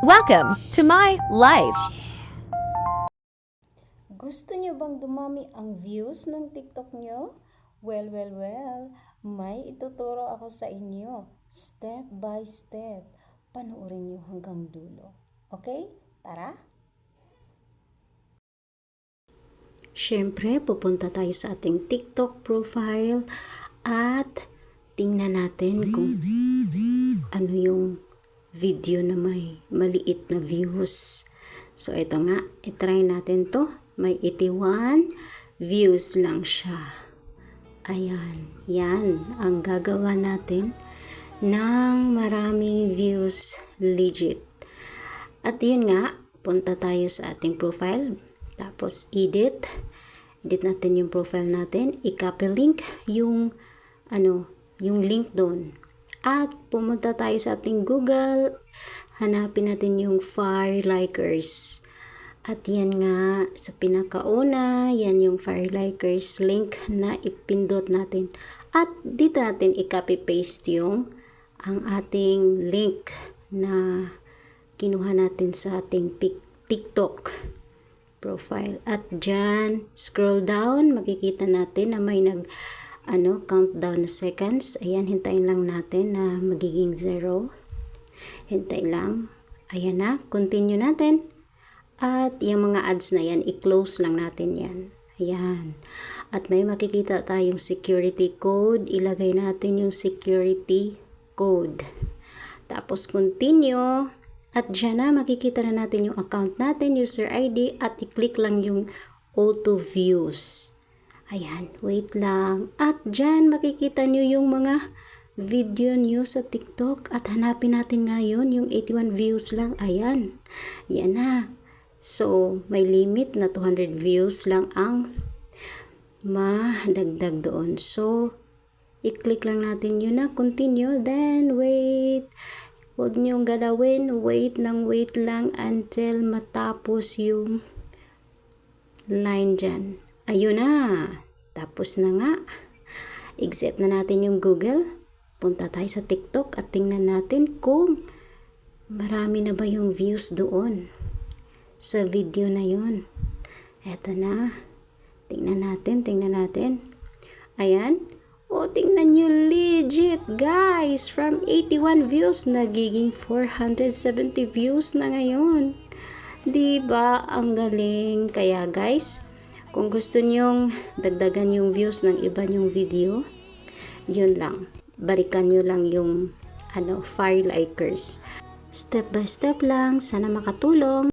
Welcome to my life. Gusto niyo bang dumami ang views ng TikTok niyo? Well, may ituturo ako sa inyo. Step by step. Panoorin niyo hanggang dulo. Okay? Tara! Siyempre, pupunta tayo sa ating TikTok profile at tingnan natin kung ano yung video na may maliit na views. So, ito nga, itry natin to. May 81 views lang siya. Ayan, yan ang gagawa natin ng maraming views legit. At yun nga, punta tayo sa ating profile. Tapos, edit natin yung profile natin. I-copy link yung link doon. At pumunta tayo sa ating Google, hanapin natin yung Fire Likers. At yan nga, sa pinakauna, yan yung Fire Likers link na ipindot natin. At dito natin i-copy-paste yung ang ating link na kinuha natin sa ating TikTok profile. At dyan, scroll down, makikita natin na may countdown na seconds. Ayan, hintayin lang natin na magiging 0. Hintay lang. Ayan na, continue natin. At yung mga ads na yan, i-close lang natin yan. Ayan. At may makikita tayong security code. Ilagay natin yung security code. Tapos continue. At dyan na, makikita na natin yung account natin, user ID, at i-click lang yung auto views. Ayan, wait lang. At dyan, makikita nyo yung mga video nyo sa TikTok. At hanapin natin ngayon yung 81 views lang. Ayan, yan na. So, may limit na 200 views lang ang madagdag doon. So, i-click lang natin yun na continue. Then, wait. Huwag nyong galawin. Wait lang until matapos yung line dyan. Ayun na. Tapos na nga. Exit na natin yung Google. Punta tayo sa TikTok at tingnan natin kung marami na ba yung views doon sa video na yun. Eto na. Tingnan natin. Ayan. O, tingnan nyo, legit, guys. From 81 views, nagiging 470 views na ngayon. Diba? Ang galing. Kaya, guys, kung gusto nyong dagdagan yung views ng iba nyong video, yun lang. Balikan nyo lang yung Fire Likers. Step by step lang. Sana makatulong.